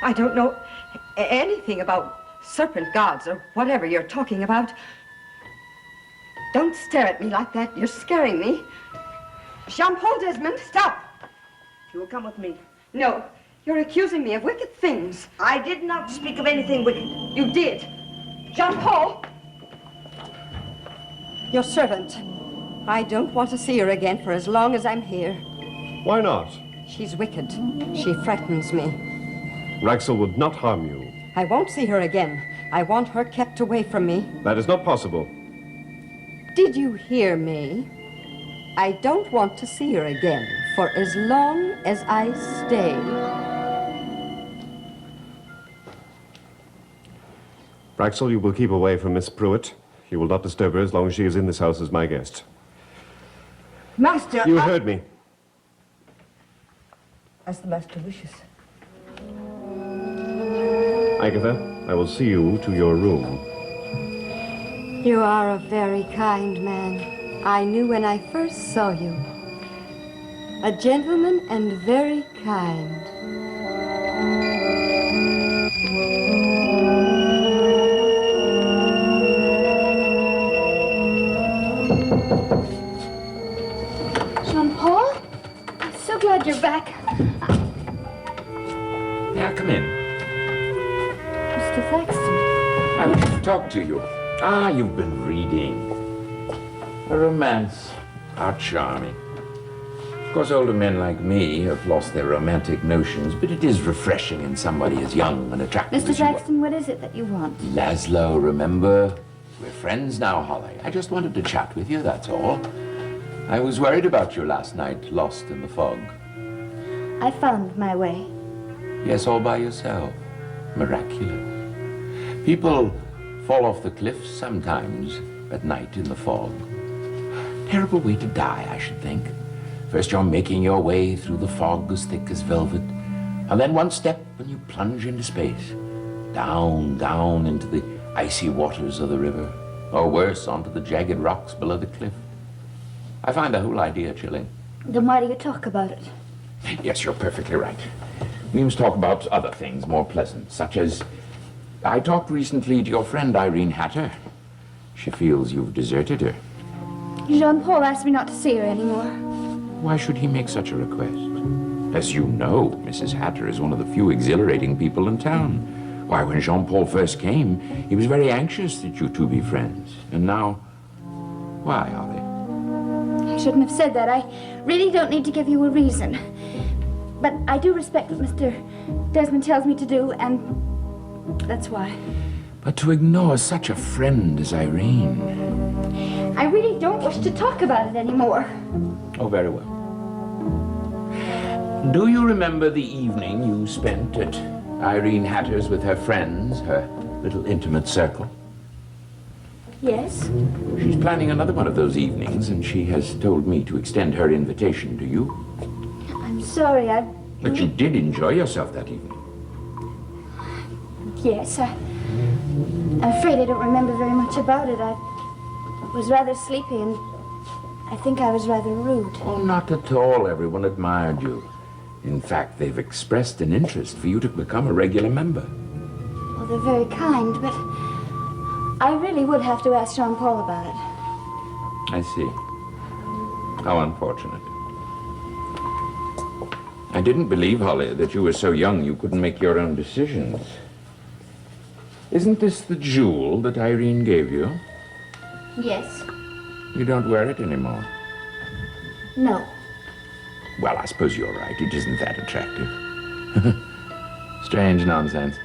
I don't know anything about serpent gods or whatever you're talking about. Don't stare at me like that. You're scaring me. Jean-Paul Desmond, stop. You will come with me. No, you're accusing me of wicked things. I did not speak of anything wicked. You did. Jean-Paul! Your servant. I don't want to see her again for as long as I'm here. Why not? She's wicked. She threatens me. Raxel would not harm you. I won't see her again. I want her kept away from me. That is not possible. Did you hear me? I don't want to see her again for as long as I stay. Raxel, you will keep away from Miss Pruitt. You will not disturb her as long as she is in this house as my guest. Master, You heard me. as the master wishes. Agatha, I will see you to your room. You are a very kind man. I knew when I first saw you. A gentleman and very kind. Jean-Paul? I'm so glad you're back. Now, come in. Mr. Thaxton. I want to talk to you. Ah, you've been reading. A romance. How charming. Of course, older men like me have lost their romantic notions, but it is refreshing in somebody as young and attractive Mr. as you are. Thaxton, what is it that you want? Laszlo, remember? We're friends now, Holly. I just wanted to chat with you, that's all. I was worried about you last night, lost in the fog. I found my way. Yes, all by yourself. Miraculous. People fall off the cliffs sometimes at night in the fog. Terrible way to die, I should think. First you're making your way through the fog as thick as velvet, and then one step and you plunge into space. Down, down into the icy waters of the river, or worse, onto the jagged rocks below the cliff. I find the whole idea chilling. Then why do you talk about it? Yes, you're perfectly right. We must talk about other things more pleasant, such as... I talked recently to your friend Irene Hatter. She feels you've deserted her. Jean-Paul asked me not to see her anymore. Why should he make such a request? As you know, Mrs. Hatter is one of the few exhilarating people in town. Why, when Jean-Paul first came, he was very anxious that you two be friends. And now, why, Holly? I shouldn't have said that. I really don't need to give you a reason. But I do respect what Mr. Desmond tells me to do, and that's why. But to ignore such a friend as Irene... I really don't wish to talk about it anymore. Oh, very well. Do you remember the evening you spent at Irene Hatter's with her friends, her little intimate circle? Yes? She's planning another one of those evenings, and she has told me to extend her invitation to you. I'm sorry, But you did enjoy yourself that evening. Yes, I'm afraid I don't remember very much about it. I was rather sleepy, and I think I was rather rude. Oh, not at all. Everyone admired you. In fact, they've expressed an interest for you to become a regular member. Well, they're very kind, but I really would have to ask Jean-Paul about it. I see. How unfortunate. I didn't believe, Holly, that you were so young you couldn't make your own decisions. Isn't this the jewel that Irene gave you? Yes. You don't wear it anymore. No. Well, I suppose you're right. It isn't that attractive. Strange nonsense.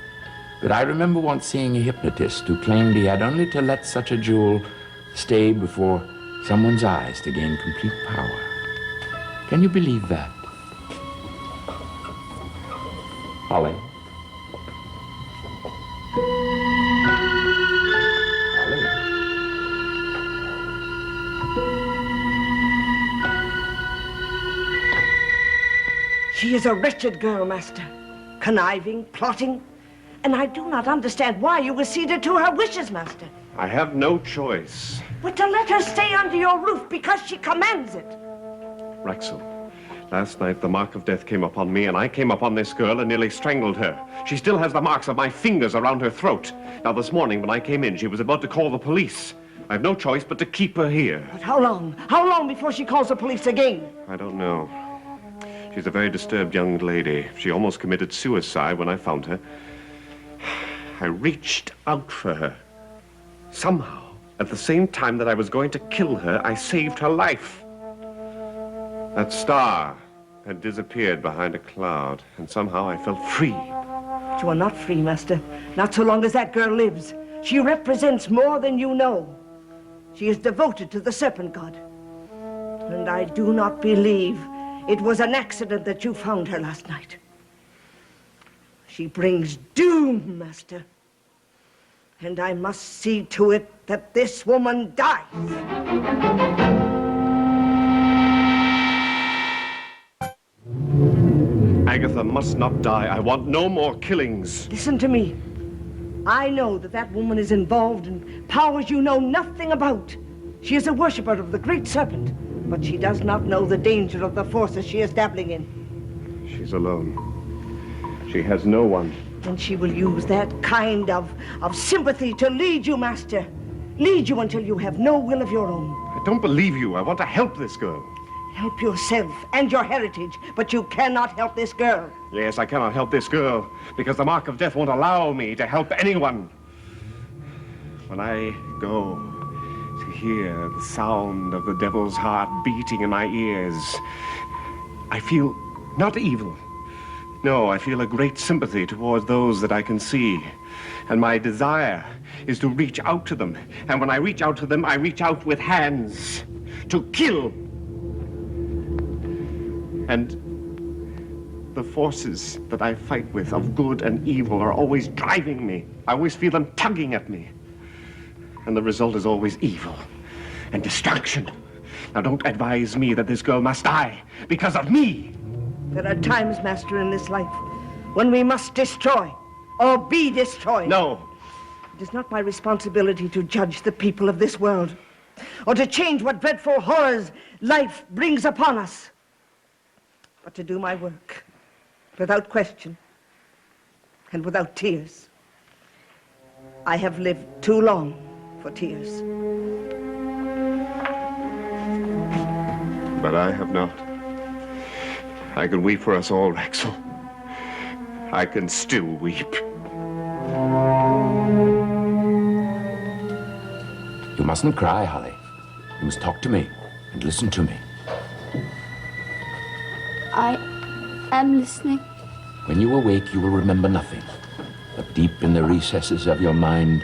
But I remember once seeing a hypnotist who claimed he had only to let such a jewel stay before someone's eyes to gain complete power. Can you believe that? Holly? She is a wretched girl, Master. Conniving, plotting. And I do not understand why you acceded to her wishes, Master. I have no choice. But to let her stay under your roof because she commands it. Raxel, Last night, the mark of death came upon me, and I came upon this girl and nearly strangled her. She still has the marks of my fingers around her throat. Now, this morning, when I came in, she was about to call the police. I have no choice but to keep her here. But how long? How long before she calls the police again? I don't know. She's a very disturbed young lady. She almost committed suicide when I found her. I reached out for her. Somehow, at the same time that I was going to kill her, I saved her life. That star had disappeared behind a cloud, and somehow I felt free. But you are not free, Master. Not so long as that girl lives. She represents more than you know. She is devoted to the Serpent God. And I do not believe it was an accident that you found her last night. She brings doom, Master. And I must see to it that this woman dies. Agatha must not die. I want no more killings. Listen to me. I know that that woman is involved in powers you know nothing about. She is a worshiper of the great serpent, but she does not know the danger of the forces she is dabbling in. She's alone. She has no one. And she will use that kind of sympathy to lead you, Master. Lead you until you have no will of your own. I don't believe you. I want to help this girl. Help yourself and your heritage, but you cannot help this girl. Yes, I cannot help this girl, because the mark of death won't allow me to help anyone. When I go to hear the sound of the devil's heart beating in my ears, I feel not evil. No, I feel a great sympathy towards those that I can see. And my desire is to reach out to them. And when I reach out to them, I reach out with hands to kill. And the forces that I fight with of good and evil are always driving me. I always feel them tugging at me. And the result is always evil and destruction. Now, don't advise me that this girl must die because of me. There are times, Master, in this life when we must destroy or be destroyed. No. It is not my responsibility to judge the people of this world or to change what dreadful horrors life brings upon us, but to do my work without question and without tears. I have lived too long for tears. But I have not. I can weep for us all, Raxel. I can still weep. You mustn't cry, Holly. You must talk to me and listen to me. I am listening. When you awake, you will remember nothing. But deep in the recesses of your mind,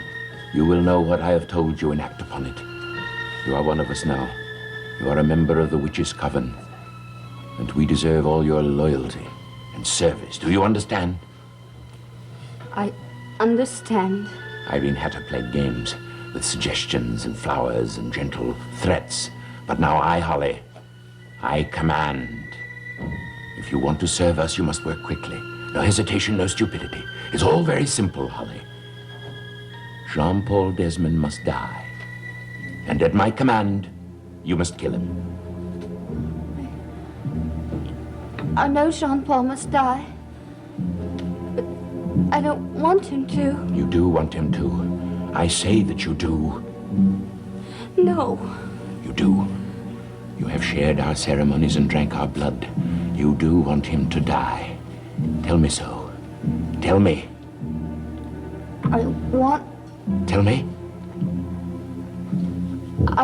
you will know what I have told you and act upon it. You are one of us now. You are a member of the Witches' Coven. And we deserve all your loyalty and service. Do you understand? I understand. Irene Hatter played games with suggestions and flowers and gentle threats. But now I, Holly, I command. If you want to serve us, you must work quickly. No hesitation, no stupidity. It's all very simple, Holly. Jean-Paul Desmond must die. And at my command, you must kill him. I know Jean-Paul must die, but I don't want him to. You do want him to. I say that you do. No. You do. You have shared our ceremonies and drank our blood. You do want him to die. Tell me so. Tell me. I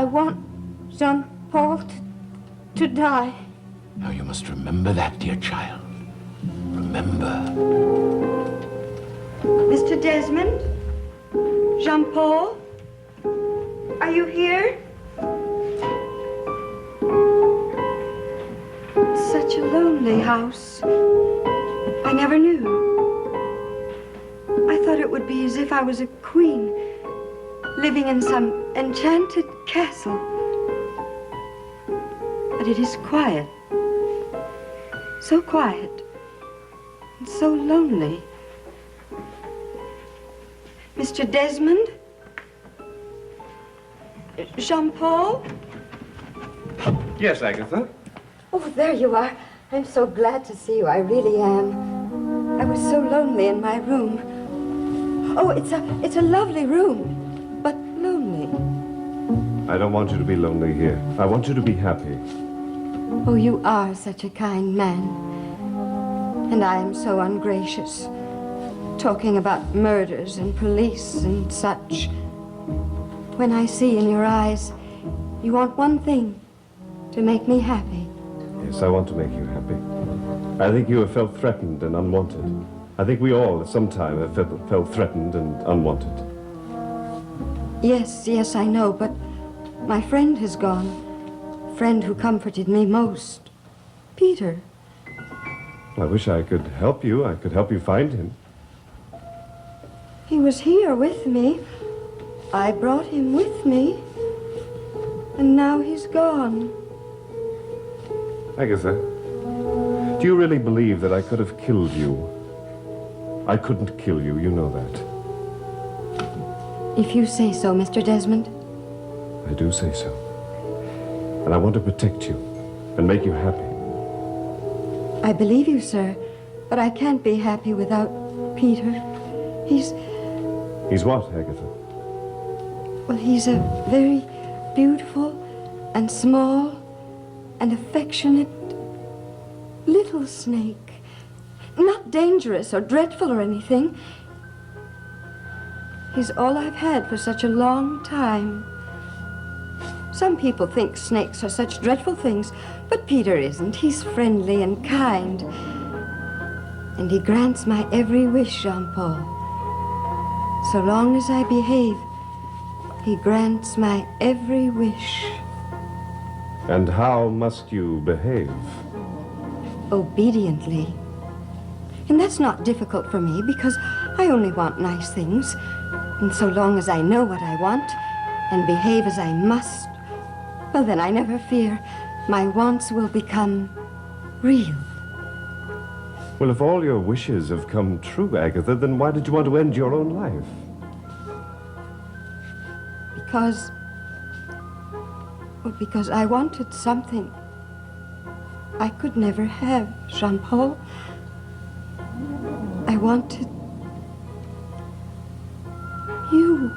want Jean-Paul to die. Now you must remember that, dear child. Remember. Mr. Desmond? Jean-Paul? Are you here? Such a lonely house. I never knew. I thought it would be as if I was a queen living in some enchanted castle. But it is quiet. So quiet. And so lonely. Mr. Desmond? Jean-Paul? Yes, Agatha. Oh, there you are. I'm so glad to see you. I really am. I was so lonely in my room. Oh, it's a lovely room, but lonely. I don't want you to be lonely here. I want you to be happy. Oh, you are such a kind man. And I am so ungracious. Talking about murders and police and such. When I see in your eyes, you want one thing, to make me happy. Yes, I want to make you happy. I think you have felt threatened and unwanted. I think we all, at some time, have felt threatened and unwanted. Yes, I know, but my friend has gone. Friend who comforted me most. Peter. I wish I could help you. I could help you find him. He was here with me. I brought him with me. And now he's gone. Agatha, do you really believe that I could have killed you? I couldn't kill you, you know that. If you say so, Mr. Desmond. I do say so. And I want to protect you and make you happy. I believe you, sir, but I can't be happy without Peter. He's What, Agatha? Well, he's a very beautiful and small and affectionate little snake. Not dangerous or dreadful or anything. He's all I've had for such a long time. Some people think snakes are such dreadful things, but Peter isn't. He's friendly and kind. And he grants my every wish, Jean-Paul. So long as I behave, he grants my every wish. And how must you behave? Obediently. And that's not difficult for me because I only want nice things. And so long as I know what I want and behave as I must, well, then I never fear my wants will become real. Well, if all your wishes have come true, Agatha, then why did you want to end your own life? Because I wanted something I could never have, Jean-Paul. I wanted you.